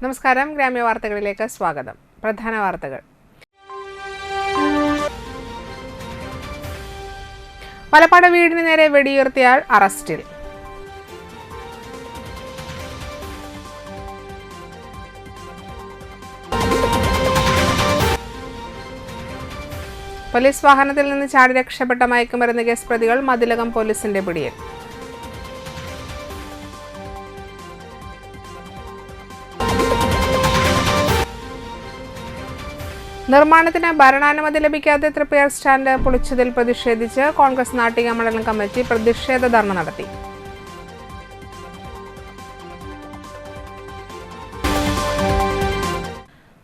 നമസ്കാരം, ഗ്രാമ്യ വാർത്തകളിലേക്ക് സ്വാഗതം. പ്രധാന വാർത്തകൾ. വലപ്പാട് വീടിന് നേരെ വെടിയുതിർത്തയാൾ അറസ്റ്റിൽ. പോലീസ് വാഹനത്തിൽ നിന്ന് ചാടി രക്ഷപ്പെട്ട മയക്കുമരുന്ന് കേസ് പ്രതികൾ മതിലകം പോലീസിന്റെ പിടിയിൽ. നിർമ്മാണത്തിന് ഭരണാനുമതി ലഭിക്കാതെ തൃപ്പയാർ സ്റ്റാൻഡ് പൊളിച്ചതിൽ പ്രതിഷേധിച്ച് കോൺഗ്രസ് നാട്ടിക മണ്ഡലം കമ്മിറ്റി പ്രതിഷേധ ധർണ നടത്തി.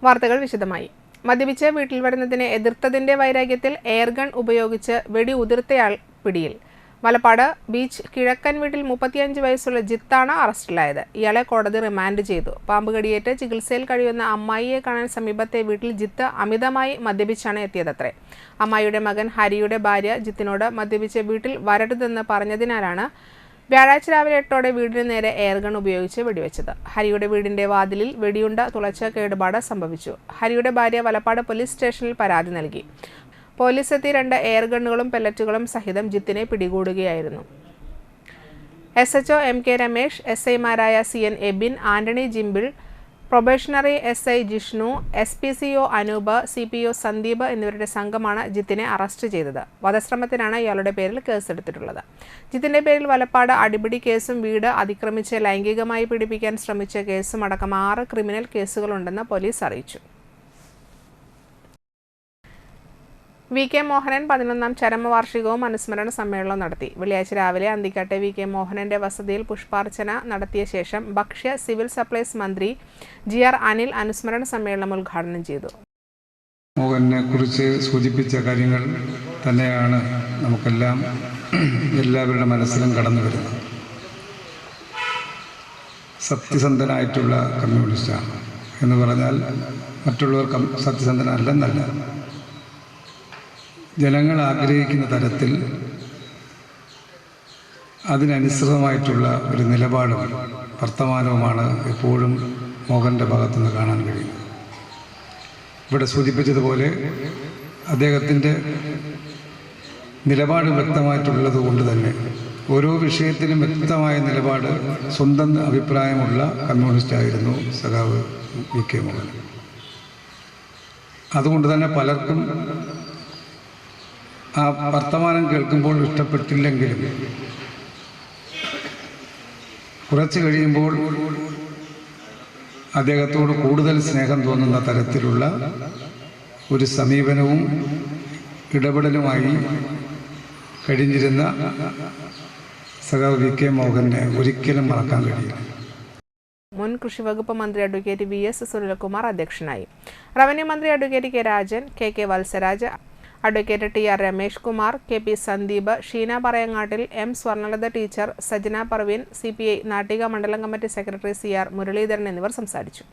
വാർത്തകൾ വിശദമായി. മദ്യപിച്ച് വീട്ടിൽ വരുന്നതിനെ എതിർത്തതിന്റെ വൈരാഗ്യത്തിൽ എയർഗൺ ഉപയോഗിച്ച് വെടി ഉതിർത്തയാൾ പിടിയിൽ. വലപ്പാട് ബീച്ച് കിഴക്കൻ വീട്ടിൽ 35 വയസ്സുള്ള ജിത്താണ് അറസ്റ്റിലായത്. ഇയാളെ കോടതി റിമാൻഡ് ചെയ്തു. പാമ്പ് കടിയേറ്റ് ചികിത്സയിൽ കഴിയുന്ന അമ്മായിയെ കാണാൻ സമീപത്തെ വീട്ടിൽ ജിത്ത് അമിതമായി മദ്യപിച്ചാണ് എത്തിയതത്രേ. അമ്മായിയുടെ മകൻ ഹരിയുടെ ഭാര്യ ജിത്തിനോട് മദ്യപിച്ച് വീട്ടിൽ വരരുതെന്ന് പറഞ്ഞതിനാലാണ് വ്യാഴാഴ്ച രാവിലെ 8 വീടിന് നേരെ എയർഗൺ ഉപയോഗിച്ച് വെടിവെച്ചത്. ഹരിയുടെ വീടിന്റെ വാതിലിൽ വെടിയുണ്ട തുളച്ച് കേടുപാട് സംഭവിച്ചു. ഹരിയുടെ ഭാര്യ വലപ്പാട് പോലീസ് സ്റ്റേഷനിൽ പരാതി നൽകി. പോലീസ് എത്തി 2 എയർഗണ്ണുകളും പെല്ലറ്റുകളും സഹിതം ജിത്തിനെ പിടികൂടുകയായിരുന്നു. SHO MK രമേശ്, SIമാരായ CN Ebin, Antony Jimbil, probationary SI Jishnu, SPCO Anoop, CPO Sandeep എന്നിവരുടെ സംഘമാണ് ജിത്തിനെ അറസ്റ്റ് ചെയ്തത്. വധശ്രമത്തിനാണ് ഇയാളുടെ പേരിൽ കേസെടുത്തിട്ടുള്ളത്. ജിത്തിന്റെ പേരിൽ വലപ്പാട് അടിപിടി കേസും വീട് അതിക്രമിച്ച് ലൈംഗികമായി പീഡിപ്പിക്കാൻ ശ്രമിച്ച കേസും അടക്കം 6 ക്രിമിനൽ കേസുകളുണ്ടെന്ന് പോലീസ് അറിയിച്ചു. VK മോഹനൻ 11ാം ചരമവാർഷികവും അനുസ്മരണ സമ്മേളനവും നടത്തി. വെള്ളിയാഴ്ച രാവിലെ അന്തിക്കാട്ടെ VK മോഹനന്റെ വസതിയിൽ പുഷ്പാർച്ചന നടത്തിയ ശേഷം ഭക്ഷ്യ സിവിൽ സപ്ലൈസ് മന്ത്രി GR അനിൽ അനുസ്മരണ സമ്മേളനം ഉദ്ഘാടനം ചെയ്തു. മോഹനെ കുറിച്ച് സൂചിപ്പിച്ച കാര്യങ്ങൾ തന്നെയാണ് എല്ലാവരുടെ മനസ്സിലും കടന്നു വരുന്നത്. സത്യസന്ധനായിട്ടുള്ള കമ്മ്യൂണിസ്റ്റാണ് എന്ന് പറഞ്ഞാൽ മറ്റുള്ളവർ സത്യസന്ധനല്ലെന്നല്ല, ജനങ്ങൾ ആഗ്രഹിക്കുന്ന തരത്തിൽ അതിനനുസൃതമായിട്ടുള്ള ഒരു നിലപാടും വർത്തമാനവുമാണ് എപ്പോഴും മോഹൻ്റെ ഭാഗത്തുനിന്ന് കാണാൻ കഴിയുന്നത്. ഇവിടെ സൂചിപ്പിച്ചതുപോലെ അദ്ദേഹത്തിൻ്റെ നിലപാട് വ്യക്തമായിട്ടുള്ളത് കൊണ്ട് തന്നെ ഓരോ വിഷയത്തിലും വ്യക്തമായ നിലപാട്, സ്വന്തം അഭിപ്രായമുള്ള കമ്മ്യൂണിസ്റ്റായിരുന്നു സഖാവ് VK മോഹൻ. അതുകൊണ്ട് തന്നെ പലർക്കും ആ വർത്തമാനം കേൾക്കുമ്പോൾ ഇഷ്ടപ്പെട്ടില്ലെങ്കിലും കുറച്ച് കഴിയുമ്പോൾ അദ്ദേഹത്തോട് കൂടുതൽ സ്നേഹം തോന്നുന്ന തരത്തിലുള്ള ഒരു സമീപനവും ഇടപെടലുമായി കഴിഞ്ഞിരുന്ന സഖാവ് VK മോഹനെ ഒരിക്കലും മറക്കാൻ കഴിയില്ല. മുൻ കൃഷി വകുപ്പ് മന്ത്രി അഡ്വക്കേറ്റ് VS സുനിൽകുമാർ അധ്യക്ഷനായി. റവന്യൂ മന്ത്രി advocate K Rajan, KK Valsaraj, advocate TR Ramesh Kumar, KP Sandeep, Sheena Parayangattil, M Swarnalatha teacher, Sajana Parveen, CPI Nattika മണ്ഡലം കമ്മിറ്റി സെക്രട്ടറി CR മുരളീധരൻ എന്നിവർ സംസാരിച്ചു.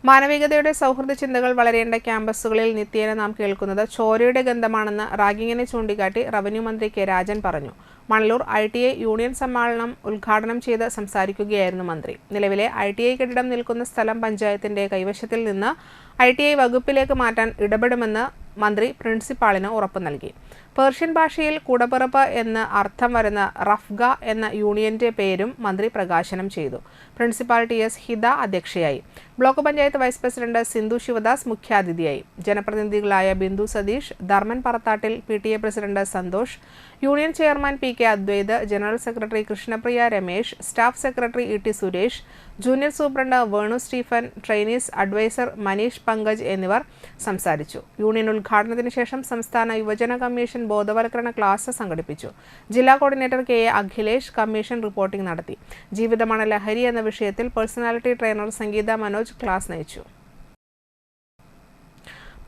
മാനവികതയുടെ സൗഹൃദ ചിന്തകൾ വളരേണ്ട ക്യാമ്പസുകളിൽ നിത്യേന നാം കേൾക്കുന്നത് ചോരയുടെ ഗന്ധമാണെന്ന് റാഗിങ്ങിനെ ചൂണ്ടിക്കാട്ടി റവന്യൂ മന്ത്രി K രാജൻ പറഞ്ഞു. മണലൂർ ITI യൂണിയൻ സമ്മേളനം ഉദ്ഘാടനം ചെയ്ത് സംസാരിക്കുകയായിരുന്നു മന്ത്രി. നിലവിലെ ITI കെട്ടിടം നിൽക്കുന്ന സ്ഥലം പഞ്ചായത്തിന്റെ കൈവശത്തിൽ നിന്ന് ITI വകുപ്പിലേക്ക് മാറ്റാൻ ഇടപെടുമെന്ന് മന്ത്രി പ്രിൻസിപ്പാളിന് ഉറപ്പു നൽകി. പേർഷ്യൻ ഭാഷയിൽ കൂടപ്പിറപ്പ് എന്ന് അർത്ഥം വരുന്ന റഫ്ഗ എന്ന യൂണിയന്റെ പേരും മന്ത്രി പ്രകാശനം ചെയ്തു. പ്രിൻസിപ്പാൾ TS ഹിത അധ്യക്ഷയായി. Block panchayat vice president Sindhu Sivadas മുഖ്യാതിഥിയായി. ജനപ്രതിനിധികളായ Bindu Satheesh, Dharman Parathattil, PTA president Santhosh, union chairman PK Advaith, general secretary Krishnapriya Ramesh, staff secretary ET Suresh, junior superintendent Venu Stephen, trainees adviser Maneesh Pankaj എന്നിവർ സംസാരിച്ചു. യൂണിയൻ ഉദ്ഘാടനത്തിന് ശേഷം സംസ്ഥാന യുവജന കമ്മീഷൻ ബോധവൽക്കരണ ക്ലാസ് സംഘടിപ്പിച്ചു. ജില്ലാ coordinator KA Akhilesh commission reporting നടത്തി. ജീവിതമാണ് ലഹരി എന്ന വിഷയത്തിൽ പേഴ്സണാലിറ്റി ട്രെയിനർ സംഗീത മനോജ് ക്ലാസ് നയിച്ചു.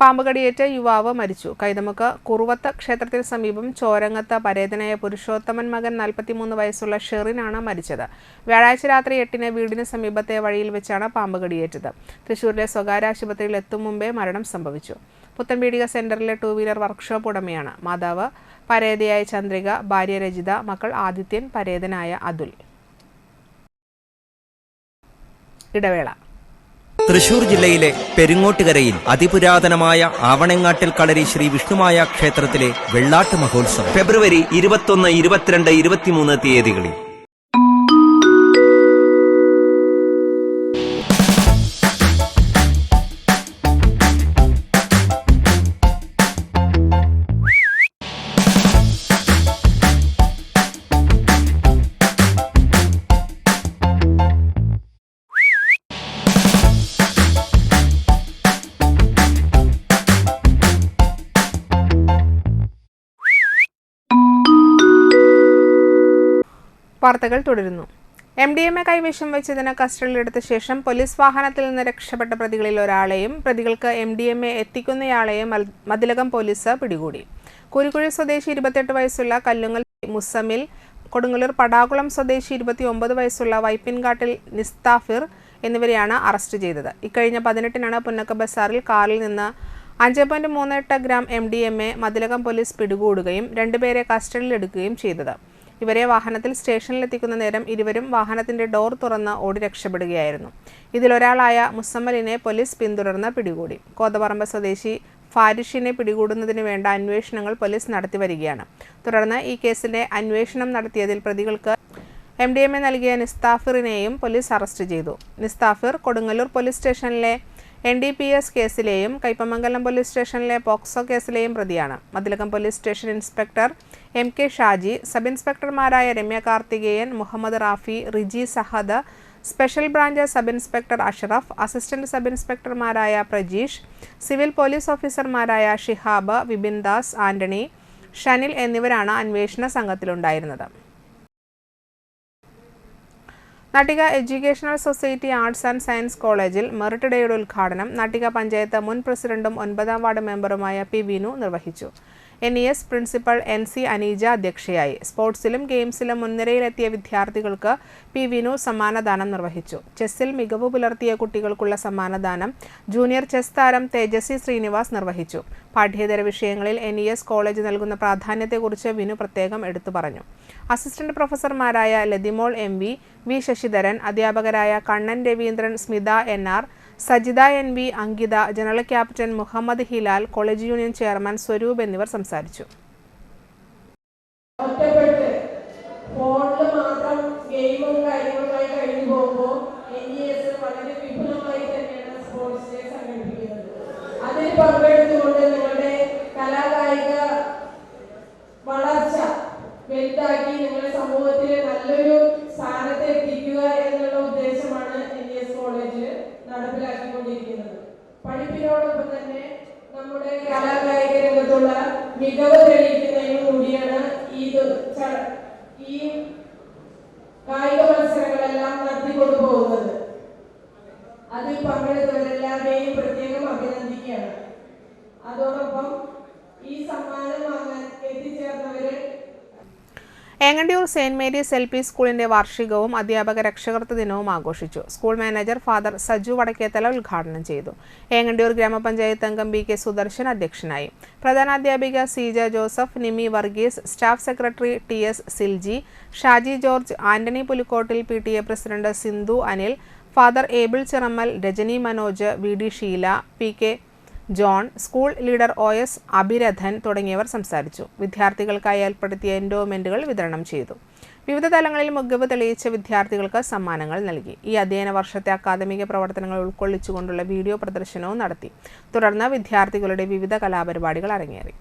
പാമ്പ് കടിയേറ്റ് യുവാവ് മരിച്ചു. കൈതമുക്ക് കുറുവത്ത് ക്ഷേത്രത്തിന് സമീപം ചോരങ്ങത്ത് പരേതനായ പുരുഷോത്തമൻ മകൻ 43 വയസ്സുള്ള ഷെറിനാണ് മരിച്ചത്. വ്യാഴാഴ്ച രാത്രി 8-ന് വീടിന് സമീപത്തെ വഴിയിൽ വെച്ചാണ് പാമ്പ് കടിയേറ്റത്. തൃശൂരിലെ സ്വകാര്യ ആശുപത്രിയിൽ എത്തും മുമ്പേ മരണം സംഭവിച്ചു. പുത്തൻപീടിക സെന്ററിലെ 2 വീലർ വർക്ക്ഷോപ്പ് ഉടമയാണ്. മാതാവ് പരേതയായ ചന്ദ്രിക, ഭാര്യ രജിത, മക്കൾ ആദിത്യൻ, പരേതനായ അതുൽ. ഇടവേള. തൃശൂർ ജില്ലയിലെ പെരിങ്ങോട്ടുകരയിൽ അതിപുരാതനമായ ആവണങ്ങാട്ടിൽ കളരി ശ്രീ വിഷ്ണുമായ ക്ഷേത്രത്തിലെ വെള്ളാട്ട് മഹോത്സവം ഫെബ്രുവരി 21, 22, 23 തീയതികളിൽ. വാർത്തകൾ തുടരുന്നു. MDMA കൈവശം വെച്ചതിന് കസ്റ്റഡിയിലെടുത്ത ശേഷം പോലീസ് വാഹനത്തിൽ നിന്ന് രക്ഷപ്പെട്ട പ്രതികളിൽ ഒരാളെയും പ്രതികൾക്ക് MDMA എത്തിക്കുന്നയാളെയും മതിലകം പോലീസ് പിടികൂടി. കൂരിക്കുഴി സ്വദേശി 28 വയസ്സുള്ള കല്ലുങ്ങൽ മുസമിൽ, കൊടുങ്ങല്ലൂർ പടാകുളം സ്വദേശി 29 വയസ്സുള്ള വൈപ്പിൻകാട്ടിൽ നിസ്താഫിർ എന്നിവരെയാണ് അറസ്റ്റ് ചെയ്തത്. ഇക്കഴിഞ്ഞ 18-നാണ് പുന്നക്ക ബസാറിൽ കാറിൽ നിന്ന് 5.38 ഗ്രാം MDMA മതിലകം പോലീസ് പിടികൂടുകയും 2 പേരെ കസ്റ്റഡിയിലെടുക്കുകയും ചെയ്തത്. ഇവരെ വാഹനത്തിൽ സ്റ്റേഷനിലെത്തിക്കുന്ന നേരം ഇരുവരും വാഹനത്തിന്റെ ഡോർ തുറന്ന് ഓടി രക്ഷപ്പെടുകയായിരുന്നു. ഇതിലൊരാളായ മുസമ്മലിനെ പോലീസ് പിന്തുടർന്ന് പിടികൂടി. കോതപറമ്പ് സ്വദേശി ഫാരിഷിനെ പിടികൂടുന്നതിന് വേണ്ട അന്വേഷണങ്ങൾ പോലീസ് നടത്തി വരികയാണ്. തുടർന്ന് ഈ കേസിന്റെ അന്വേഷണം നടത്തിയതിൽ പ്രതികൾക്ക് MDMA നൽകിയ നിസ്താഫിറിനെയും പോലീസ് അറസ്റ്റ് ചെയ്തു. നിസ്താഫിർ കൊടുങ്ങല്ലൂർ പോലീസ് സ്റ്റേഷനിലെ NDPS കേസിലെയും കയ്പമംഗലം പോലീസ് സ്റ്റേഷനിലെ പോക്സോ കേസിലെയും പ്രതിയാണ്. Mathilakam police station inspector MK Shaji, sub ഇൻസ്പെക്ടർമാരായ Ramya Karthikeyan, Muhammad Rafi, Riji Sahad, special branch sub inspector Ashraf, assistant sub ഇൻസ്പെക്ടർമാരായ പ്രജീഷ്, സിവിൽ പോലീസ് ഓഫീസർമാരായ ഷിഹാബ്, വിപിൻ ദാസ്, ആന്റണി, ഷനിൽ എന്നിവരാണ് അന്വേഷണ സംഘത്തിലുണ്ടായിരുന്നത്. Nattika educational society arts and science കോളേജിൽ മെറിറ്റ് ഡേയുടെ ഉദ്ഘാടനം നാട്ടിക പഞ്ചായത്ത് മുൻ പ്രസിഡന്റും 9ാം വാർഡ് മെമ്പറുമായ P. വിനു നിർവഹിച്ചു. NES പ്രിൻസിപ്പൽ NC അനീജ അധ്യക്ഷയായി. സ്പോർട്സിലും ഗെയിംസിലും മുൻനിരയിലെത്തിയ വിദ്യാർത്ഥികൾക്ക് P. വിനു സമ്മാനദാനം നിർവഹിച്ചു. ചെസ്സിൽ മികവ് പുലർത്തിയ കുട്ടികൾക്കുള്ള സമ്മാനദാനം ജൂനിയർ ചെസ് താരം തേജസ്വി ശ്രീനിവാസ് നിർവഹിച്ചു. പാഠ്യേതര വിഷയങ്ങളിൽ NES കോളേജ് നൽകുന്ന പ്രാധാന്യത്തെക്കുറിച്ച് വിനു പ്രത്യേകം എടുത്തു പറഞ്ഞു. അസിസ്റ്റന്റ് പ്രൊഫസർമാരായ ലതിമോൾ MV, V. ശശിധരൻ, അധ്യാപകരായ Kannan Raveendran, Smitha NR, Sajitha NV, Ankitha, general captain Muhammad Hilal, college union chairman Swaroop എന്നിവർ സംസാരിച്ചു. വലുതാക്കി നിങ്ങളുടെ സമൂഹത്തിൽ നല്ലൊരു സ്ഥാനത്ത് എത്തിക്കുക എന്നുള്ള ഉദ്ദേശമാണ് NES കോളേജിൽ നടപ്പിലാക്കിക്കൊണ്ടിരിക്കുന്നത്. പഠിപ്പിനോടൊപ്പം തന്നെ നമ്മുടെ കലാകായിക രംഗത്തുള്ള മികവ് തെളിയിക്കുന്നതിനും കൂടിയാണ് ഈ കായിക മത്സരങ്ങളെല്ലാം നടത്തിക്കൊണ്ടുപോകുന്നത്. അതിൽ പങ്കെടുത്തവരെല്ലാവരെയും പ്രത്യേകം അഭിനന്ദിക്കുകയാണ്. അതോടൊപ്പം ഈ സമ്മാനം വാങ്ങാൻ എത്തിച്ചേർന്നവരെ ഏങ്ങണ്ടിയൂർ സെയിന്റ് മേരീസ് LP സ്കൂളിന്റെ വാർഷികവും അധ്യാപക രക്ഷകർത്തൃ ദിനവും ആഘോഷിച്ചു. School manager father Saju Vadakkethala ഉദ്ഘാടനം ചെയ്തു. ഏങ്ങണ്ടിയൂർ ഗ്രാമപഞ്ചായത്ത് അംഗം BK സുദർശൻ അധ്യക്ഷനായി. പ്രധാനാധ്യാപിക CJ Joseph, Nimi Varghese, staff secretary TS Silji, Shaji George, Antony Pulikkottil, PTA president Sindhu Anil, father Abel Chiramel, Rajani Manoj, VD Sheela, PK John, school leader OS Abhirathan തുടങ്ങിയവർ സംസാരിച്ചു. വിദ്യാർത്ഥികൾക്കായി ഏർപ്പെടുത്തിയ എൻഡോമെന്റുകൾ വിതരണം ചെയ്തു. വിവിധ തലങ്ങളിൽ മികവ് തെളിയിച്ച വിദ്യാർത്ഥികൾക്ക് സമ്മാനങ്ങൾ നൽകി. ഈ അധ്യയന വർഷത്തെ അക്കാദമിക പ്രവർത്തനങ്ങൾ ഉൾക്കൊള്ളിച്ചുകൊണ്ടുള്ള വീഡിയോ പ്രദർശനവും നടത്തി. തുടർന്ന് വിദ്യാർത്ഥികളുടെ വിവിധ കലാപരിപാടികൾ അരങ്ങേറി.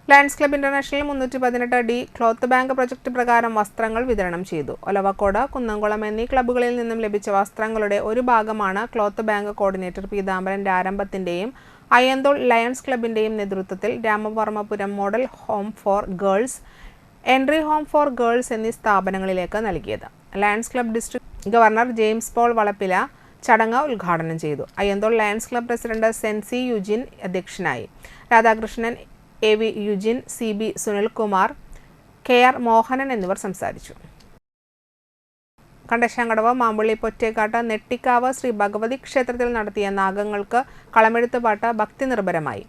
Lions club international 318D cloth bank project പ്രകാരം വസ്ത്രങ്ങൾ വിതരണം ചെയ്തു. ഒലവക്കോട്, കുന്നംകുളം എന്നീ ക്ലബ്ബുകളിൽ നിന്നും ലഭിച്ച വസ്ത്രങ്ങളുടെ ഒരു ഭാഗമാണ് ക്ലോത്ത് ബാങ്ക് കോർഡിനേറ്റർ പീതാംബരൻ രാരംഭത്തിന്റെയും അയ്യന്തോൾ ലയൺസ് ക്ലബിന്റെയും നേതൃത്വത്തിൽ Ramavarmapuram model home for girls, entry home for girls എന്നീ സ്ഥാപനങ്ങളിലേക്ക് നൽകിയത്. Lions club district governor James Paul Valappila ചടങ്ങ് ഉദ്ഘാടനം ചെയ്തു. Ayyanthole lions club president Sensi Eugene അധ്യക്ഷനായി. Radhakrishnan, AV Eugene, CB Sunilkumar, KR Mohanan എന്നിവർ സംസാരിച്ചു. കണ്ടശാങ്കടവ്, മാമ്പുള്ളി, പൊറ്റേക്കാട്ട്, നെട്ടിക്കാവ് ശ്രീ ഭഗവതി ക്ഷേത്രത്തിൽ നടത്തിയ നാഗങ്ങൾക്ക് കളമെഴുത്തുപാട്ട് ഭക്തി നിർഭരമായി.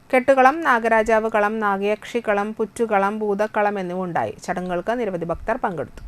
കെട്ടുകളം, നാഗരാജാവ് കളം, നാഗയക്ഷി കളം, പുറ്റുകളം, ഭൂതക്കളം എന്നിവ ഉണ്ടായി. ചടങ്ങുകൾക്ക് നിരവധി ഭക്തർ പങ്കെടുത്തു.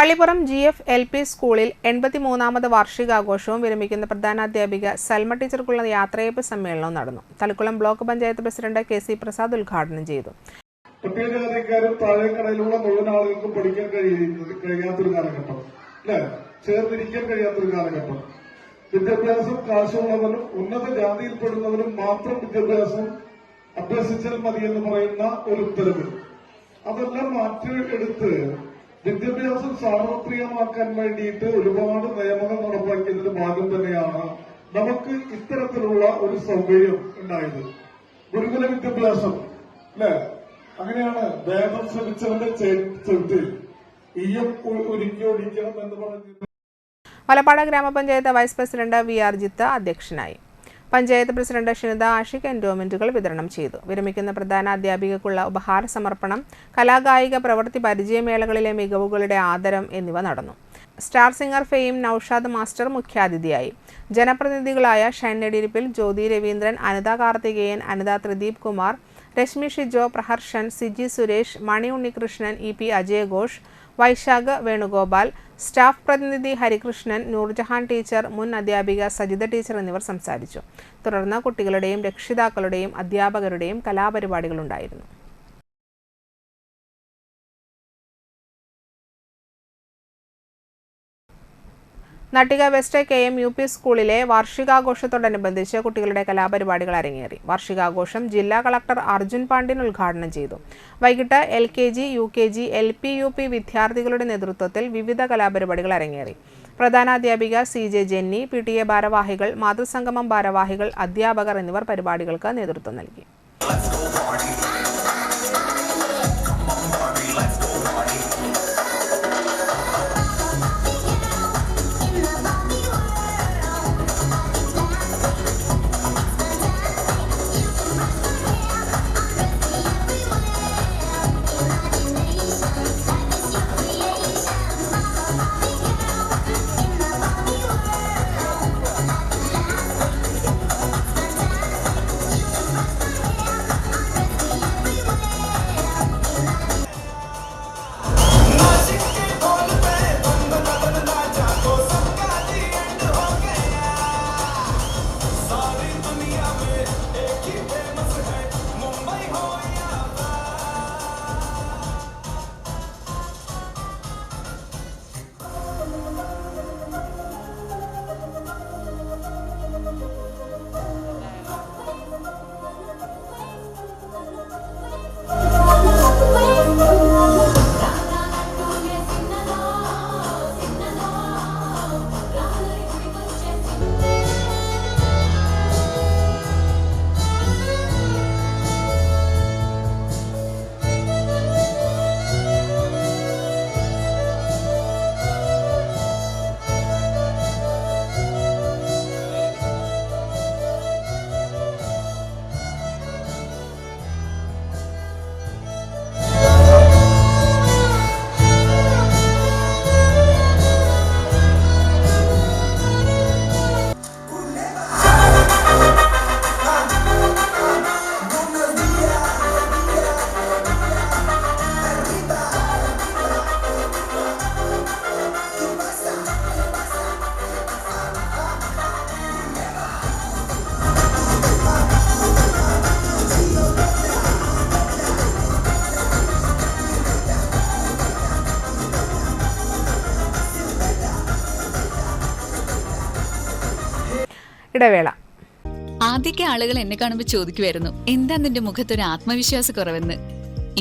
പള്ളിപ്പുറം GF LP സ്കൂളിൽ 83ാമത് വാർഷികാഘോഷവും വിരമിക്കുന്ന പ്രധാനാധ്യാപിക സൽമ ടീച്ചർക്കുള്ള യാത്രയയപ്പ് സമ്മേളനവും നടന്നു. Thalikulam block panchayat president KC Prasad ഉദ്ഘാടനം ചെയ്തു. പ്രത്യേകതക്കാരും താഴേക്കടയിലുള്ള മുഴുവൻ ആളുകൾക്കും പഠിക്കാൻ കഴിയാത്തൊരു കാലഘട്ടം, അല്ലെ? ചേർന്നിരിക്കാൻ കഴിയാത്തൊരു കാലഘട്ടം. വിദ്യാഭ്യാസം കാശുള്ളവരും ഉന്നത ജാതിയിൽപ്പെടുന്നവരും മാത്രം വിദ്യാഭ്യാസം അഭ്യസിച്ചാൽ മതി എന്ന് പറയുന്ന ഒരു ഉത്തരവ്, അതെല്ലാം മാറ്റിയെടുത്ത് വിദ്യാഭ്യാസം സാർവത്രികമാക്കാൻ വേണ്ടിയിട്ട് ഒരുപാട് നിയമങ്ങൾ നടപ്പാക്കിയതിന്റെ ഭാഗം തന്നെയാണ് നമുക്ക് ഇത്തരത്തിലുള്ള ഒരു സൗകര്യം ഉണ്ടായത്. ഗുരുകുല വിദ്യാഭ്യാസം, അല്ലെ? അങ്ങനെയാണ് വേദം ശ്രമിച്ചവന്റെ ചെവിട്ടിൽ ഈയം ഒരുക്കി ഒടിക്കണം എന്ന് പറഞ്ഞു. മലപ്പാട് ഗ്രാമപഞ്ചായത്ത് വൈസ് പ്രസിഡന്റ് VR ജിത്ത് അധ്യക്ഷനായി. പഞ്ചായത്ത് പ്രസിഡന്റ് ഷിനിത ആഷിഖ് എൻഡോമെന്റുകൾ വിതരണം ചെയ്തു. വിരമിക്കുന്ന പ്രധാന അധ്യാപികക്കുള്ള ഉപഹാര സമർപ്പണം, കലാകായിക പ്രവൃത്തി പരിചയമേളകളിലെ മികവുകളുടെ ആദരം എന്നിവ നടന്നു. Star singer fame Noushad master മുഖ്യാതിഥിയായി. ജനപ്രതിനിധികളായ ഷൈൻ നെടിയിരിപ്പിൽ, ജ്യോതി രവീന്ദ്രൻ, അനിത കാർത്തികേയൻ, അനിത ത്രിദീപ് കുമാർ, രശ്മി ഷിജോ, പ്രഹർഷൻ, സിജി സുരേഷ്, മണി ഉണ്ണികൃഷ്ണൻ, ഇ.പി. അജയഘോഷ്, വൈശാഖ് വേണുഗോപാൽ, സ്റ്റാഫ് പ്രതിനിധി ഹരികൃഷ്ണൻ, നൂർജഹാൻ ടീച്ചർ, മുൻ അധ്യാപിക സജിത ടീച്ചർ എന്നിവർ സംസാരിച്ചു. തുടർന്ന് കുട്ടികളുടെയും രക്ഷിതാക്കളുടെയും അധ്യാപകരുടെയും കലാപരിപാടികളുണ്ടായിരുന്നു. നട്ടിക വെസ്റ്റ് KM UP സ്കൂളിലെ വാർഷികാഘോഷത്തോടനുബന്ധിച്ച് കുട്ടികളുടെ കലാപരിപാടികൾ അരങ്ങേറി. വാർഷികാഘോഷം ജില്ലാ കളക്ടർ അർജുൻ പാണ്ഡ്യൻ ഉദ്ഘാടനം ചെയ്തു. വൈകിട്ട് LKG, UKG, LP, UP വിദ്യാർത്ഥികളുടെ നേതൃത്വത്തിൽ വിവിധ കലാപരിപാടികൾ അരങ്ങേറി. പ്രധാനാധ്യാപിക CJ ജെന്നി, PTA ഭാരവാഹികൾ, മാതൃസംഗമം ഭാരവാഹികൾ, അധ്യാപകർ എന്നിവർ പരിപാടികൾക്ക് നേതൃത്വം നൽകി. ഇടവേള. ആദ്യമൊക്കെ ആളുകൾ എന്നെ കാണുമ്പോൾ ചോദിക്കുമായിരുന്നു, എന്താ നിന്റെ മുഖത്തൊരു ആത്മവിശ്വാസ കുറവെന്ന്.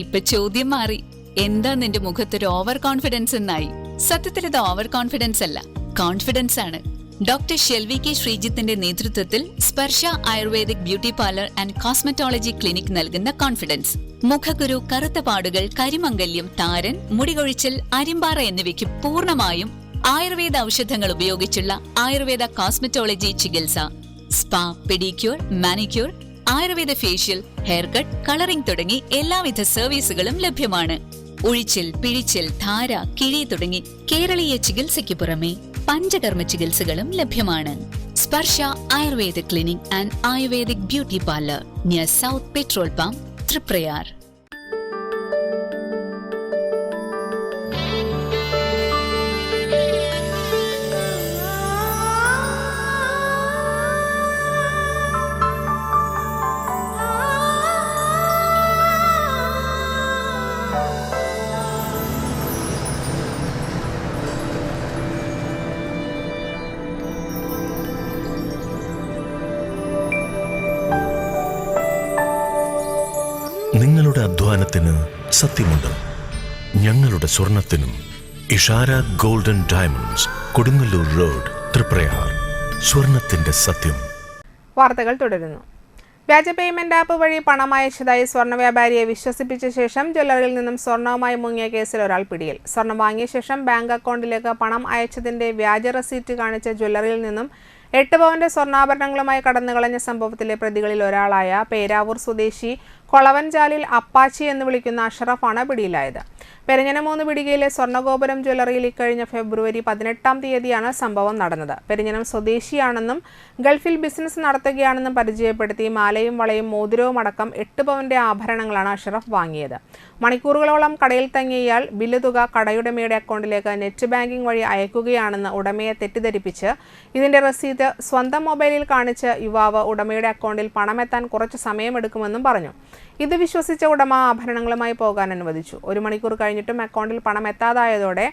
ഇപ്പൊ ചോദ്യം മാറി, എന്താ നിന്റെ മുഖത്തൊരു ഓവർ കോൺഫിഡൻസ് എന്നായി. സത്യത്തിൽ ഇത് ഓവർ കോൺഫിഡൻസ് അല്ല, കോൺഫിഡൻസ് ആണ്. ഡോക്ടർ ഷെൽവി കെ ശ്രീജിത്തിന്റെ നേതൃത്വത്തിൽ Sparsha ayurvedic beauty parlour and cosmetology clinic നൽകുന്ന കോൺഫിഡൻസ്. മുഖക്കുരു, കറുത്ത പാടുകൾ, കരിമംഗല്യം, താരൻ, മുടികൊഴിച്ചൽ, അരിമ്പാറ എന്നിവയ്ക്ക് പൂർണ്ണമായും ആയുർവേദ ഔഷധങ്ങൾ ഉപയോഗിച്ചുള്ള ആയുർവേദ കോസ്മെറ്റോളജി ചികിത്സ. Spa, pedicure, manicure, Ayurveda facial, hair cut, colouring തുടങ്ങി എല്ലാവിധ സർവീസുകളും ലഭ്യമാണ്. ഉഴിച്ചിൽ, പിഴിച്ചിൽ, ധാര, കിഴി തുടങ്ങി കേരളീയ ചികിത്സയ്ക്ക് പുറമെ പഞ്ചകർമ്മ ചികിത്സകളും ലഭ്യമാണ്. Sparsha ayurveda clinic and ayurvedic beauty parlour near south petrol pump, Triprayar. നിങ്ങളുടെ അധ്വാനത്തിന് സത്യമുണ്ട്. ഞങ്ങളുടെ സ്വർണത്തിനും. Ishara golden diamonds, Kodungallur road, Triprayar. സ്വർണത്തിന്റെ സത്യം. വാർത്തകൾ തുടരുന്നു. വ്യാജ പേയ്മെന്റ് ആപ്പ് വഴി പണം അയച്ചതായി സ്വർണ്ണ വ്യാപാരിയെ വിശ്വസിപ്പിച്ച ശേഷം ജ്വല്ലറിയിൽ നിന്നും സ്വർണവുമായി മുങ്ങിയ കേസിൽ ഒരാൾ പിടിയിൽ. സ്വർണം വാങ്ങിയ ശേഷം ബാങ്ക് അക്കൗണ്ടിലേക്ക് പണം അയച്ചതിന്റെ വ്യാജ റെസീറ്റ് കാണിച്ച ജ്വല്ലറിയിൽ നിന്നും 8 പവന്റെ സ്വർണ്ണാഭരണങ്ങളുമായി കടന്നുകളഞ്ഞ സംഭവത്തിലെ പ്രതികളിൽ ഒരാളായ പേരാവൂർ സ്വദേശി കൊളവൻചാലിൽ അപ്പാച്ചി എന്ന് വിളിക്കുന്ന അഷറഫാണ് പിടിയിലായത്. പെരിഞ്ഞനം പിടികയിലെ സ്വർണ്ണഗോപുരം ജ്വല്ലറിയിൽ ഇക്കഴിഞ്ഞ ഫെബ്രുവരി 18-ാം തീയതിയാണ് സംഭവം നടന്നത്. പെരിഞ്ഞനം സ്വദേശിയാണെന്നും ഗൾഫിൽ ബിസിനസ് നടത്തുകയാണെന്നും പരിചയപ്പെടുത്തി മാലയും വളയും മോതിരവും അടക്കം 8 പവന്റെ ആഭരണങ്ങളാണ് അഷറഫ് വാങ്ങിയത്. മണിക്കൂറുകളോളം കടയിൽ തങ്ങിയ ഇയാൾ ബില്ല് തുക കടയുടമയുടെ അക്കൗണ്ടിലേക്ക് നെറ്റ് ബാങ്കിംഗ് വഴി അയക്കുകയാണെന്ന് ഉടമയെ തെറ്റിദ്ധരിപ്പിച്ച് ഇതിന്റെ റസീത് സ്വന്തം മൊബൈലിൽ കാണിച്ച് യുവാവ് ഉടമയുടെ അക്കൗണ്ടിൽ പണമെത്താൻ കുറച്ച് സമയമെടുക്കുമെന്നും പറഞ്ഞു. ഇത് വിശ്വസിച്ച ഉടമ ആഭരണങ്ങളുമായി പോകാൻ അനുവദിച്ചു. 1 മണിക്കൂർ കഴിഞ്ഞിട്ടും അക്കൗണ്ടിൽ പണം എത്താതായതോടെ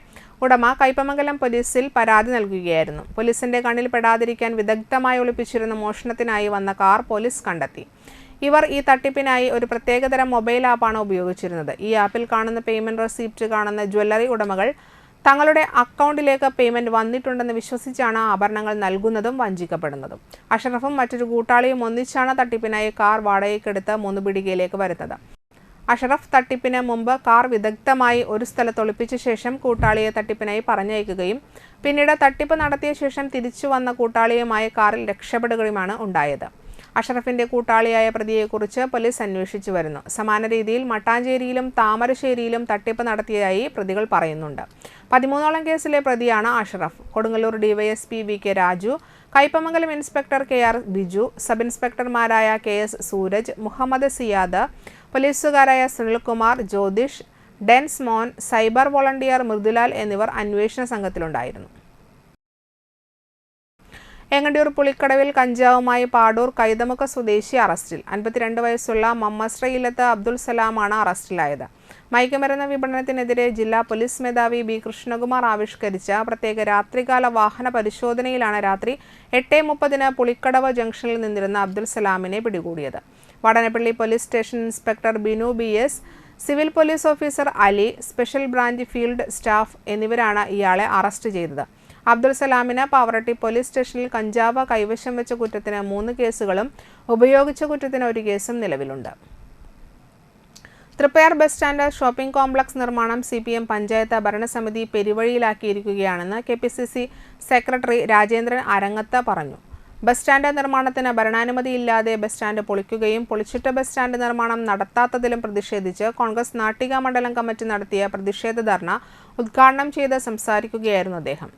ഉടമ കയ്പമംഗലം പോലീസിൽ പരാതി നൽകുകയായിരുന്നു. പോലീസിന്റെ കണ്ണിൽ പെടാതിരിക്കാൻ വിദഗ്ധമായി ഒളിപ്പിച്ചിരുന്ന മോഷണത്തിനായി വന്ന കാർ പോലീസ് കണ്ടെത്തി. ഇവർ ഈ തട്ടിപ്പിനായി ഒരു പ്രത്യേകതരം മൊബൈൽ ആപ്പാണ് ഉപയോഗിച്ചിരുന്നത്. ഈ ആപ്പിൽ കാണുന്ന പേയ്മെന്റ് റെസിപ്റ്റ് കാണുന്ന ജ്വല്ലറി ഉടമകൾ തങ്ങളുടെ അക്കൗണ്ടിലേക്ക് പേയ്മെന്റ് വന്നിട്ടുണ്ടെന്ന് വിശ്വസിച്ചാണ് ആഭരണങ്ങൾ നൽകുന്നതും വഞ്ചിക്കപ്പെടുന്നതും. അഷറഫും മറ്റൊരു കൂട്ടാളിയും ഒന്നിച്ചാണ് തട്ടിപ്പിനായി കാർ വാടകയ്ക്കെടുത്ത് മൂന്നുപിടികയിലേക്ക് വരുന്നത്. അഷറഫ് തട്ടിപ്പിന് മുമ്പ് കാർ വിദഗ്ധമായി ഒരു സ്ഥലത്ത് ഒളിപ്പിച്ച ശേഷം കൂട്ടാളിയെ തട്ടിപ്പിനായി പറഞ്ഞയക്കുകയും പിന്നീട് തട്ടിപ്പ് നടത്തിയ ശേഷം തിരിച്ചു വന്ന കൂട്ടാളിയുമായി കാറിൽ രക്ഷപ്പെടുകയുമാണ് ഉണ്ടായത്. അഷറഫിന്റെ കൂട്ടാളിയായ പ്രതിയെക്കുറിച്ച് പോലീസ് അന്വേഷിച്ചു വരുന്നു. സമാന രീതിയിൽ മട്ടാഞ്ചേരിയിലും താമരശ്ശേരിയിലും തട്ടിപ്പ് നടത്തിയതായി പ്രതികൾ പറയുന്നുണ്ട്. 13ഓളം കേസിലെ പ്രതിയാണ് Ashraf. Kodungallur DYSP V K. Raju, Kaipamangalam inspector K R. Biju, sub ഇൻസ്പെക്ടർമാരായ കെ.എസ്. സൂരജ്, മുഹമ്മദ് സിയാദ്, പോലീസുകാരായ Sunilkumar, Jyothish, Densmon, cyber volunteer Mridulal എന്നിവർ അന്വേഷണ സംഘത്തിലുണ്ടായിരുന്നു. എങ്ങണ്ടിയൂർ പുളിക്കടവിൽ കഞ്ചാവുമായി പാടൂർ കൈതമുക്ക സ്വദേശി അറസ്റ്റിൽ. 52 വയസ്സുള്ള മമ്മശ്രയിലത്ത് അബ്ദുൽ സലാമാണ് അറസ്റ്റിലായത്. മയക്കുമരുന്ന് വിപണനത്തിനെതിരെ ജില്ലാ പോലീസ് മേധാവി ബി. കൃഷ്ണകുമാർ ആവിഷ്കരിച്ച പ്രത്യേക രാത്രികാല വാഹന പരിശോധനയിലാണ് രാത്രി 8:30 പുളിക്കടവ് ജംഗ്ഷനിൽ നിന്നിരുന്ന അബ്ദുൽ സലാമിനെ പിടികൂടിയത്. Vadanappally police station inspector Binu BS, civil police officer Ali, special branch field staff എന്നിവരാണ് ഇയാളെ അറസ്റ്റ് ചെയ്തത്. അബ്ദുൽ സലാമിന് പാവറട്ടി പോലീസ് സ്റ്റേഷനിൽ കഞ്ചാവ് കൈവശം വെച്ച കുറ്റത്തിന് 3 കേസുകളും ഉപയോഗിച്ച കുറ്റത്തിന് 1 കേസും നിലവിലുണ്ട്. Triprayar bus stand shopping complex നിർമ്മാണം CPM പഞ്ചായത്ത് ഭരണസമിതി പെരുവഴിയിലാക്കിയിരിക്കുകയാണെന്ന് KPCC സെക്രട്ടറി രാജേന്ദ്രൻ അരങ്ങത്ത് പറഞ്ഞു. ബസ് സ്റ്റാൻഡ് നിർമ്മാണത്തിന് ഭരണാനുമതിയില്ലാതെ ബസ് സ്റ്റാൻഡ് പൊളിക്കുകയും പൊളിച്ചിട്ട ബസ് സ്റ്റാൻഡ് നിർമ്മാണം നടത്താത്തതിലും പ്രതിഷേധിച്ച് കോൺഗ്രസ് നാട്ടിക മണ്ഡലം കമ്മിറ്റി നടത്തിയ പ്രതിഷേധ ധർണ ഉദ്ഘാടനം ചെയ്ത് സംസാരിക്കുകയായിരുന്നു അദ്ദേഹം.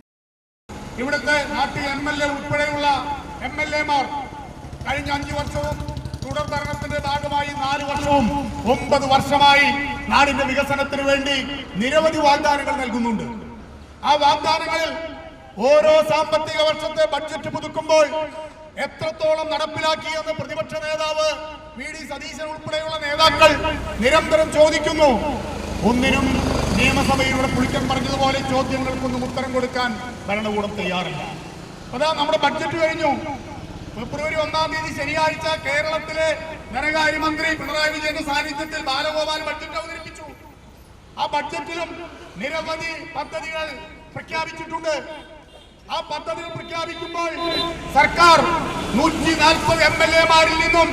ഇവിടുത്തെ നാട്ടിൽ MLA ഉൾപ്പെടെയുള്ള MLAമാർ കഴിഞ്ഞ 5 വർഷവും തുടർ ഭരണത്തിന്റെ ഭാഗമായി 4 വർഷവും 9 വർഷമായി നാടിന്റെ വികസനത്തിന് വേണ്ടി നിരവധി വാഗ്ദാനങ്ങൾ നൽകുന്നുണ്ട്. ആ വാഗ്ദാനങ്ങളിൽ ഓരോ സാമ്പത്തിക വർഷത്തെ ബഡ്ജറ്റ് പുതുക്കുമ്പോൾ എത്രത്തോളം നടപ്പിലാക്കിയെന്ന് പ്രതിപക്ഷ നേതാവ് VD സതീശൻ ഉൾപ്പെടെയുള്ള നേതാക്കൾ നിരന്തരം ചോദിക്കുന്നു. ഒന്നിനും നിയമസഭയിലൂടെ പുളിക്കൻ പറഞ്ഞതുപോലെ ചോദ്യങ്ങൾക്കൊന്നും ഉത്തരം കൊടുക്കാൻ ഭരണകൂടം തയ്യാറില്ല. അതാ നമ്മുടെ ബഡ്ജറ്റ് കഴിഞ്ഞു. ഫെബ്രുവരി 1-ാം തീയതി ശനിയാഴ്ച കേരളത്തിലെ ധനകാര്യമന്ത്രി പിണറായി വിജയന്റെ സാന്നിധ്യത്തിൽ ബാലഗോപാൽ ബഡ്ജറ്റ് അവതരിപ്പിച്ചു. ആ ബഡ്ജറ്റിലും നിരവധി പദ്ധതികൾ പ്രഖ്യാപിച്ചിട്ടുണ്ട്. ആ പദ്ധതികൾ പ്രഖ്യാപിക്കുമ്പോൾ സർക്കാർ 140 MLAമാരിൽ നിന്നും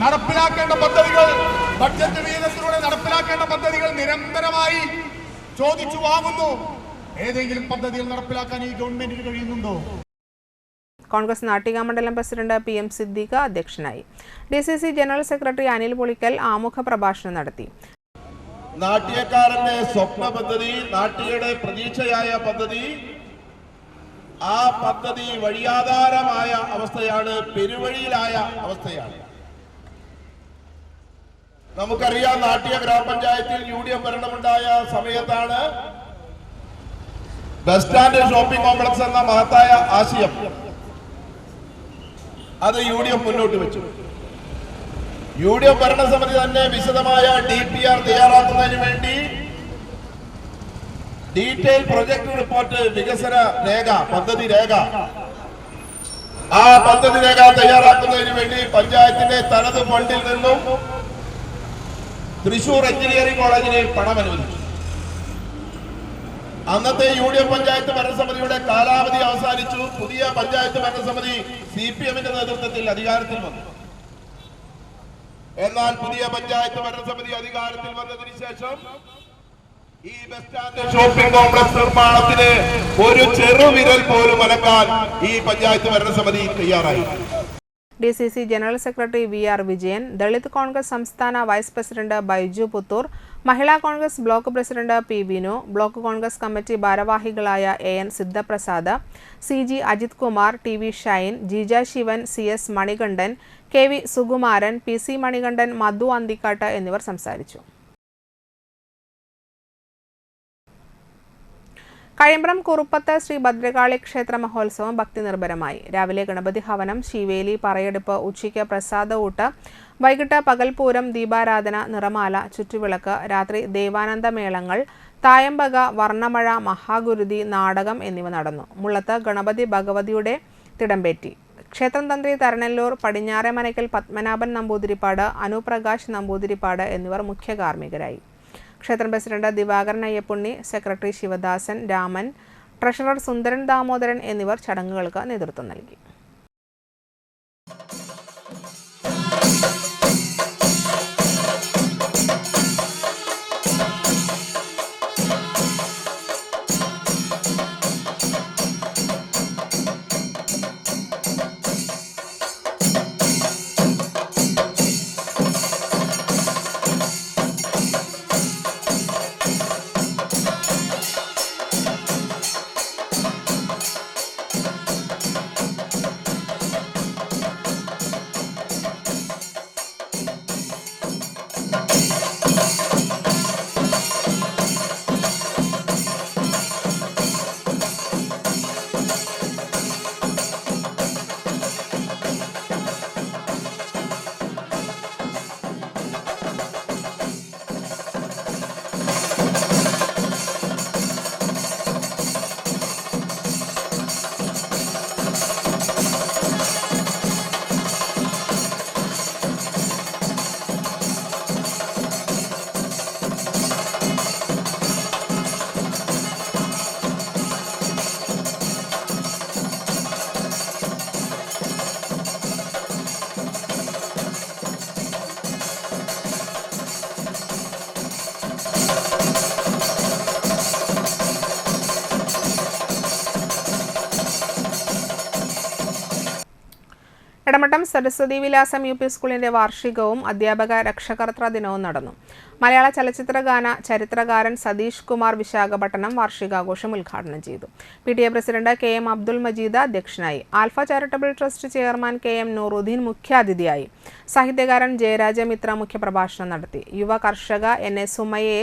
നടപ്പിലാക്കേണ്ട പദ്ധതികൾ, ബഡ്ജറ്റ് വിഹിതത്തിലൂടെ നടപ്പിലാക്കേണ്ട പദ്ധതികൾ നിരന്തരമായി ചോദിച്ചു വാങ്ങുന്നു. ഏതെങ്കിലും പദ്ധതികൾ നടപ്പിലാക്കാൻ ഈ ഗവൺമെന്റിന് കഴിയുന്നുണ്ടോ? കോൺഗ്രസ് നാട്ടിക മണ്ഡലം പ്രസിഡന്റ് PM സിദ്ദീഖ് അധ്യക്ഷനായി. DCC general secretary Anil Pulikkal ആമുഖ പ്രഭാഷണം നടത്തി. നാട്യക്കാരന്റെ സ്വപ്ന പദ്ധതി, നാട്യയുടെ പ്രതീക്ഷയായ പദ്ധതി, ആ പദ്ധതി വഴിയാധാരമായ അവസ്ഥയാണ്, പെരുവഴിയിലായ അവസ്ഥയാണ്. നമുക്കറിയാം, നാട്യ ഗ്രാമപഞ്ചായത്തിൽ UDF ഭരണമുണ്ടായ സമയത്താണ് ബസ് സ്റ്റാൻഡ് ഷോപ്പിംഗ് കോംപ്ലക്സ് എന്ന മഹത്തായ ആശയം അത് UDF മുന്നോട്ട് വെച്ചു. UDF ഭരണസമിതി തന്നെ വിശദമായ DPR തയ്യാറാക്കുന്നതിന് വേണ്ടി ഡീറ്റെയിൽ പ്രൊജക്ട് റിപ്പോർട്ട്, വികസന രേഖ, പദ്ധതി രേഖ, ആ പദ്ധതി രേഖ തയ്യാറാക്കുന്നതിന് വേണ്ടി പഞ്ചായത്തിന്റെ തനത് ഫണ്ടിൽ നിന്നും തൃശൂർ എഞ്ചിനീയറിംഗ് കോളേജിന് പണം അനുവദിച്ചു. അന്നത്തെ UDF പഞ്ചായത്ത് ഭരണസമിതിയുടെ കാലാവധി അവസാനിച്ചു. പുതിയ പഞ്ചായത്ത് ഭരണസമിതി CPMന്റെ നേതൃത്വത്തിൽ അധികാരത്തിൽ വന്നു. എന്നാൽ പുതിയ പഞ്ചായത്ത് ഭരണസമിതി അധികാരത്തിൽ വന്നതിന് ശേഷം ഈ ബസ് സ്റ്റാൻഡ് ഷോപ്പിംഗ് കോംപ്ലക്സ് നിർമ്മാണത്തിന് ഒരു ചെറുവിരൽ പോലും അനക്കാൻ ഈ പഞ്ചായത്ത് ഭരണസമിതി തയ്യാറായി. DCC general secretary VR Vijayan, Dalit Congress സംസ്ഥാന vice president Baiju Puthur, Mahila Congress block president P. Vinu, block Congress committee ഭാരവാഹികളായ AN Sidhaprasad, CG Ajith Kumar, TV Shine, Jeeja Sivan, CS Manikandan, KV Sukumaran, PC Manikandan, Madhu Anthikkatt എന്നിവർ സംസാരിച്ചു. കഴിമ്പ്രം കുറുപ്പത്ത് ശ്രീ ഭദ്രകാളി ക്ഷേത്ര മഹോത്സവം ഭക്തി നിർഭരമായി. രാവിലെ ഗണപതി ഹവനം, ശീവേലി, പറയെടുപ്പ്, ഉച്ചയ്ക്ക് പ്രസാദ ഊട്ട്, വൈകിട്ട് പകൽപൂരം, ദീപാരാധന, നിറമാല, ചുറ്റുവിളക്ക്, രാത്രി ദേവാനന്ദ മേളങ്ങൾ, തായമ്പക, വർണ്ണമഴ, മഹാഗുരുതി, നാടകം എന്നിവ നടന്നു. മുള്ളത്ത് ഗണപതി ഭഗവതിയുടെ തിടമ്പേറ്റി. ക്ഷേത്രം തന്ത്രി തരണല്ലൂർ പടിഞ്ഞാറേമനയ്ക്കൽ പത്മനാഭൻ നമ്പൂതിരിപ്പാട്, അനുപ്രകാശ് നമ്പൂതിരിപ്പാട് എന്നിവർ മുഖ്യ കാർമ്മികരായി. ക്ഷേത്രം president Divakaran Ayyappunni, secretary Sivadasan, Raman, treasurer Sundaran Damodaran എന്നിവർ ചടങ്ങുകൾക്ക് നേതൃത്വം നൽകി. എടമട്ടം സരസ്വതി വിലാസം UP സ്കൂളിന്റെ വാർഷികവും അധ്യാപക രക്ഷകർതൃ ദിനവും നടന്നു. മലയാള ചലച്ചിത്രഗാന ചരിത്രകാരൻ സതീഷ് കുമാർ വിശാഖപട്ടണം വാർഷികാഘോഷം ഉദ്ഘാടനം ചെയ്തു. PTA president KM Abdul Majeed അധ്യക്ഷനായി. Alpha charitable trust chairman KM Nooruddeen മുഖ്യാതിഥിയായി. സാഹിത്യകാരൻ ജയരാജമിത്ര മുഖ്യപ്രഭാഷണം നടത്തി. യുവ കർഷക NA സുമയെ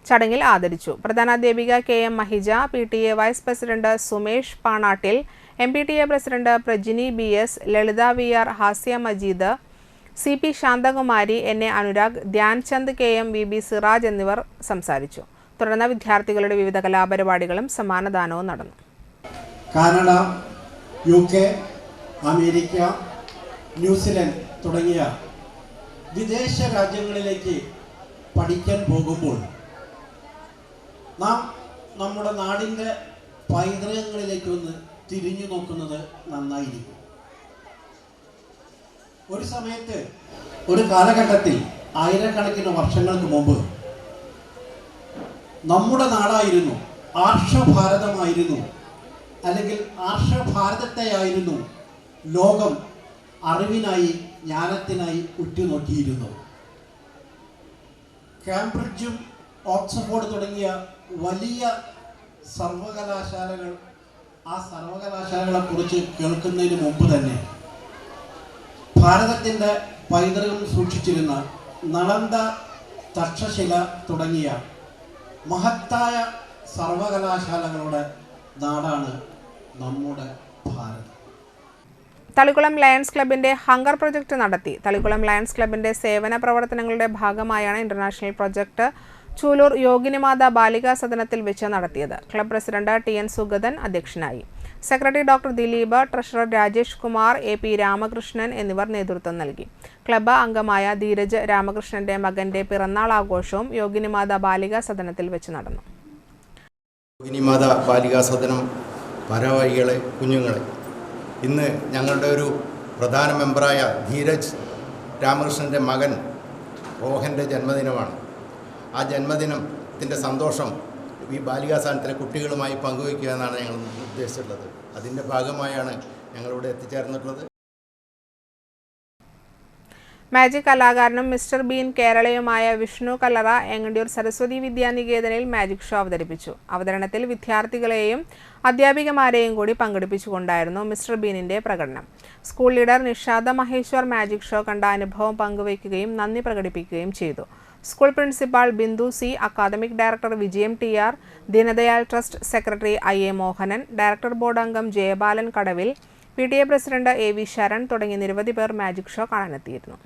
ചടങ്ങിൽ ആദരിച്ചു. പ്രധാനാധ്യാപിക KM Mahija, PTA vice president Sumesh Panattil, MPTA president Prajini BS, Lalitha VR, Hasya Majeed, CP Shanthakumari, NA Anurag, Dhyan Chand KM, VB Siraj എന്നിവർ സംസാരിച്ചു. തുടർന്ന് വിദ്യാർത്ഥികളുടെ വിവിധ കലാപരിപാടികളും സമ്മാനദാനവും നടന്നു. കാനഡ, UK, അമേരിക്ക, ന്യൂസിലൻഡ് തുടങ്ങിയ വിദേശ രാജ്യങ്ങളിലേക്ക് പഠിക്കാൻ പോകുമ്പോൾ നാം നമ്മുടെ നാടിൻ്റെ പൈതൃകങ്ങളിലേക്കൊന്ന് തിരിഞ്ഞു നോക്കുന്നത് നന്നായിരിക്കും. ഒരു സമയത്ത്, ഒരു കാലഘട്ടത്തിൽ, ആയിരക്കണക്കിന് വർഷങ്ങൾക്ക് മുമ്പ് നമ്മുടെ നാടായിരുന്നു, ആർഷഭാരതമായിരുന്നു, അല്ലെങ്കിൽ ആർഷഭാരതത്തെയായിരുന്നു ലോകം അറിവിനായി, ജ്ഞാനത്തിനായി ഉറ്റുനോക്കിയിരുന്നു. കേംബ്രിഡ്ജും ഓക്സ്ഫോർഡ് തുടങ്ങിയ വലിയ സർവകലാശാലകൾ, ആ സർവകലാശാലകളെക്കുറിച്ച് കേൾക്കുന്നതിന് മുമ്പ് തന്നെ ഭാരതത്തിൻ്റെ പൈതൃകം സൂക്ഷിച്ചിരുന്ന നളന്ദ, തക്ഷശില തുടങ്ങിയ മഹത്തായ സർവകലാശാലകളുടെ നാടാണ് നമ്മുടെ ഭാരതം. തളിക്കുളം ലയൺസ് ക്ലബിന്റെ ഹങ്കർ പ്രൊജക്ട് നടത്തി. തളിക്കുളം ലയൺസ് ക്ലബിന്റെ സേവന പ്രവർത്തനങ്ങളുടെ ഭാഗമായാണ് ഇന്റർനാഷണൽ പ്രൊജക്ട് ചൂലൂർ യോഗിനിമാത ബാലികാ സദനത്തിൽ വെച്ച് നടത്തിയത്. ക്ലബ് പ്രസിഡന്റ് TN സുഗതൻ അധ്യക്ഷനായി. Secretary doctor Dileep, treasurer Rajesh Kumar, AP Ramakrishnan എന്നിവർ നേതൃത്വം നൽകി. ക്ലബ്ബ് അംഗമായ ധീരജ് രാമകൃഷ്ണന്റെ മകന്റെ പിറന്നാൾ ആഘോഷവും യോഗിനിമാത ബാലികാ സദനത്തിൽ വെച്ച് നടന്നു. യോഗിനിമാത ബാലികാ സദനം ഭാരവാഹികളെ, കുഞ്ഞുങ്ങളെ, ഇന്ന് ഞങ്ങളുടെ ഒരു പ്രധാന മെമ്പറായ ധീരജ് രാമകൃഷ്ണൻ്റെ മകൻ റോഹൻ്റെ ജന്മദിനമാണ്. ആ ജന്മദിനത്തിൻ്റെ സന്തോഷം ഈ ബാലികാസദനത്തിലെ കുട്ടികളുമായി പങ്കുവയ്ക്കുക എന്നാണ് ഞങ്ങൾ ഉദ്ദേശിച്ചിട്ടുള്ളത്. അതിൻ്റെ ഭാഗമായാണ് ഞങ്ങളിവിടെ എത്തിച്ചേർന്നിട്ടുള്ളത്. മാജിക് കലാകാരനും മിസ്റ്റർ ബീൻ കേരളയുമായ വിഷ്ണു കല്ലറ എങ്ങണ്ടിയൂർ സരസ്വതി വിദ്യാനികേതനിൽ മാജിക് ഷോ അവതരിപ്പിച്ചു. അവതരണത്തിൽ വിദ്യാർത്ഥികളെയും അധ്യാപികമാരെയും കൂടി പങ്കെടുപ്പിച്ചുകൊണ്ടായിരുന്നു മിസ്റ്റർ ബീനിന്റെ പ്രകടനം. School leader Nishada Maheshwar magic show കണ്ട അനുഭവം പങ്കുവയ്ക്കുകയും നന്ദി പ്രകടിപ്പിക്കുകയും ചെയ്തു. School principal Bindu C, academic director Vijayam T R., Deendayal trust secretary I.A. Mohanan, director board അംഗം ജയബാലൻ കടവിൽ, PTA പ്രസിഡന്റ് A.V. ശരൺ തുടങ്ങി നിരവധി പേർ മാജിക് ഷോ കാണാനെത്തിയിരുന്നു.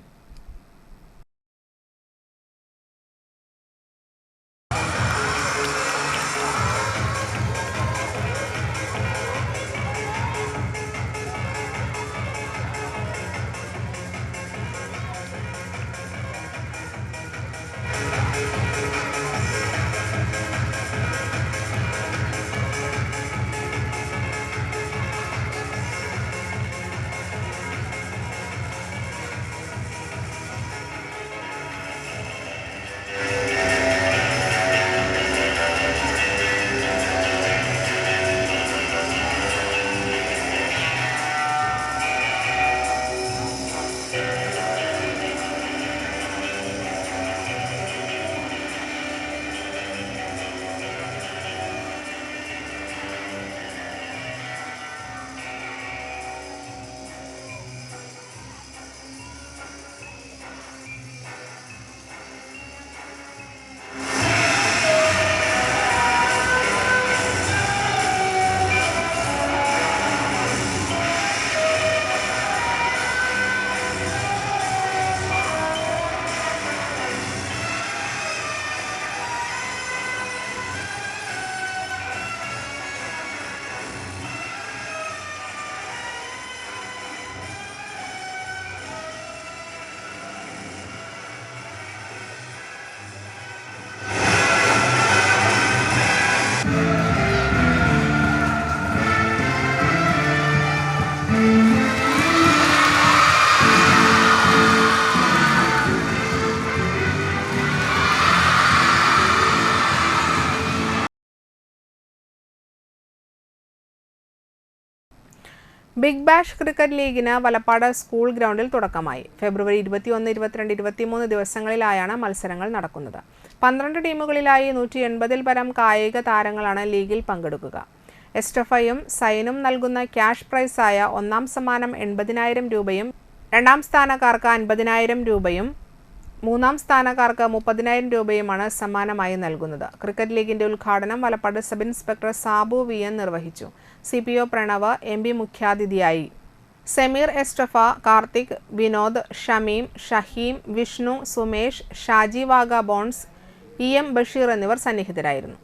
ബിഗ് ബാഷ് ക്രിക്കറ്റ് ലീഗിന് വലപ്പാട് സ്കൂൾ ഗ്രൗണ്ടിൽ തുടക്കമായി. ഫെബ്രുവരി 21, 22, 23 ദിവസങ്ങളിലായാണ് മത്സരങ്ങൾ നടക്കുന്നത്. 12 ടീമുകളിലായി 180-ൽ പരം കായിക താരങ്ങളാണ് ലീഗിൽ പങ്കെടുക്കുക. SFIയും സൈനും നൽകുന്ന ക്യാഷ് പ്രൈസായ ഒന്നാം സമ്മാനം 80,000 രൂപയും, രണ്ടാം സ്ഥാനക്കാർക്ക് 50,000 രൂപയും, മൂന്നാം സ്ഥാനക്കാർക്ക് 30,000 രൂപയുമാണ് സമ്മാനമായി നൽകുന്നത്. ക്രിക്കറ്റ് ലീഗിന്റെ ഉദ്ഘാടനം Valappad sub inspector Sabu VN നിർവഹിച്ചു. CPO പ്രണവ് MB മുഖ്യാതിഥിയായി. സമീർ എസ്റ്റഫ, കാർത്തിക്, വിനോദ്, ഷമീം, ഷഹീം, വിഷ്ണു, സുമേഷ്, ഷാജി വാഗ ബോൺസ്, EM ബഷീർ എന്നിവർ സന്നിഹിതരായിരുന്നു.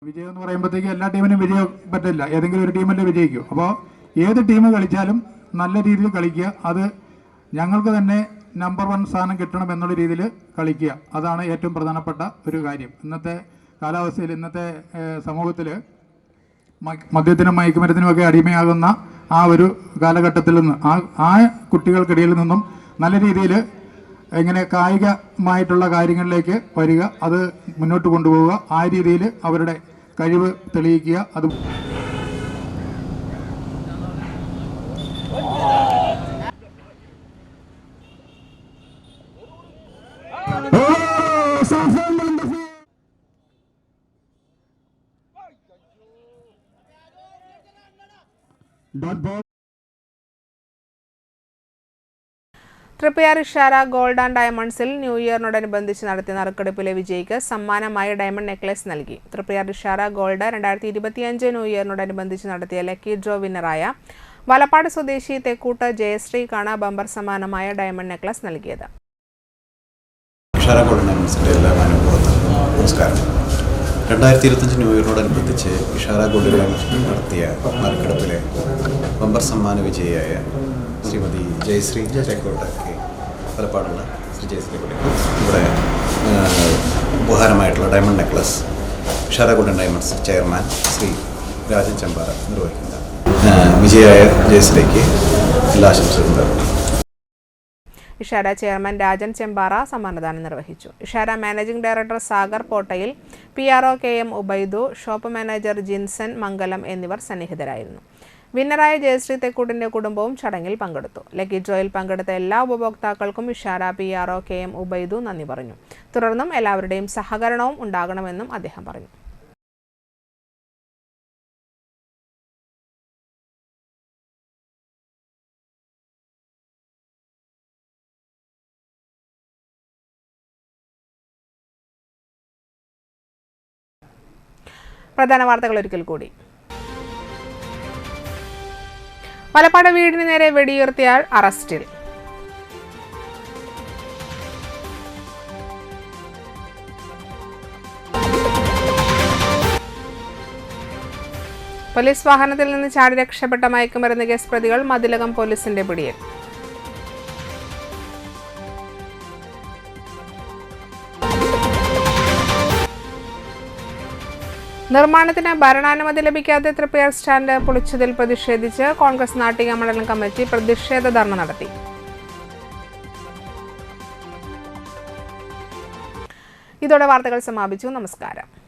വിജയം എന്ന് പറയുമ്പോഴത്തേക്ക് എല്ലാ ടീമിനും വിജയം പറ്റില്ല, ഏതെങ്കിലും ഒരു ടീമല്ലേ വിജയിക്കൂ. അപ്പോൾ ഏത് ടീം കളിച്ചാലും നല്ല രീതിയിൽ കളിക്കുക. അത് ഞങ്ങൾക്ക് തന്നെ നമ്പർ 1 സ്ഥാനം കിട്ടണം എന്നുള്ള രീതിയിൽ കളിക്കുക. അതാണ് ഏറ്റവും പ്രധാനപ്പെട്ട ഒരു കാര്യം. ഇന്നത്തെ കാലാവസ്ഥയിൽ, ഇന്നത്തെ സമൂഹത്തിൽ മദ്യത്തിനും മയക്കുമരുന്നിനുമൊക്കെ അടിമയാകുന്ന ആ ഒരു കാലഘട്ടത്തിൽ നിന്ന് ആ കുട്ടികൾക്കിടയിൽ നിന്നും നല്ല രീതിയിൽ എങ്ങനെ കായികമായിട്ടുള്ള കാര്യങ്ങളിലേക്ക് വരിക, അത് മുന്നോട്ട് കൊണ്ടുപോവുക, ആ രീതിയിൽ അവരുടെ കഴിവ് തെളിയിക്കുക. അത് തൃപ്പയാർ ഇഷാര ഗോൾഡ് ആൻഡ് ഡയമണ്ട്സിൽ ന്യൂ ഇയറിനോടനുബന്ധിച്ച് നടത്തിയ നറുക്കെടുപ്പിലെ വിജയിക്ക് സമ്മാനമായി ഡയമണ്ട് നെക്ലസ് നൽകി. തൃപ്പയാർ ഇഷാര ഗോൾഡ് 2025 ന്യൂ ഇയറിനോടനുബന്ധിച്ച് നടത്തിയ ലക്കി ഡ്രോ വിന്നറായ വലപ്പാട് സ്വദേശി തെക്കൂട്ട് ജയശ്രീക്കാണ് ബമ്പർ സമ്മാനമായ ഡയമണ്ട് നെക്ലസ് നൽകിയത്. ഇഷാര ഗോൾഡ് ഡയമണ്ട്സിൻ്റെ എല്ലാ അനുഭവത്തിനും നമസ്കാരം. 2025 ന്യൂ ഇയറിനോടനുബന്ധിച്ച് ഇഷാര ഗോൾഡ് ഡയമണ്ട്സ് നടത്തിയ നറുക്കെടുപ്പിലെ ബമ്പർ സമ്മാന വിജയിയായ ശ്രീമതി ജയശ്രീ തെക്കോട്ടൊക്കെ വലപ്പാടുള്ള ശ്രീ ജയശ്രീ ഇവിടെ ഉപഹാരമായിട്ടുള്ള diamond necklace Ishara gold diamonds chairman Shri Rajan Chembara നിർവഹിക്കുന്ന വിജയായ ജയശ്രീക്ക് എല്ലാ ആശംസകളും. ഇഷാര ചെയർമാൻ രാജൻ ചെമ്പാറ സമ്മാനദാനം നിർവഹിച്ചു. Ishara managing director Sagar Pottayil, PRO KM Ubaidu, shop manager Jinson Mangalam എന്നിവർ സന്നിഹിതരായിരുന്നു. വിന്നറായ ജയശ്രീ തെക്കൂട്ടിന്റെ കുടുംബവും ചടങ്ങിൽ പങ്കെടുത്തു. ലക്കി ഡ്രോയിൽ പങ്കെടുത്ത എല്ലാ ഉപഭോക്താക്കൾക്കും ഇഷാര PRO KM ഉബൈദു നന്ദി പറഞ്ഞു. തുടർന്നും എല്ലാവരുടെയും സഹകരണവും ഉണ്ടാകണമെന്നും അദ്ദേഹം പറഞ്ഞു. പ്രധാന വാർത്തകൾ ഒരിക്കൽ കൂടി. മലപ്പാട് വീടിന് നേരെ വെടിയുതിർത്തയാൾ അറസ്റ്റിൽ. പോലീസ് വാഹനത്തിൽ നിന്ന് ചാടി രക്ഷപ്പെട്ട മയക്കുമരുന്ന് കേസ് പ്രതികൾ മതിലകം പോലീസിന്റെ പിടിയിൽ. നിർമ്മാണത്തിന് ഭരണാനുമതി ലഭിക്കാതെ തൃപ്പയാർ സ്റ്റാൻഡ് പൊളിച്ചതിൽ പ്രതിഷേധിച്ച് കോൺഗ്രസ് നാട്ടിക മണ്ഡലം കമ്മിറ്റി പ്രതിഷേധ ധർണ നടത്തി. ഇതോടെ വാർത്തകൾ സമാപിച്ചു. നമസ്കാരം.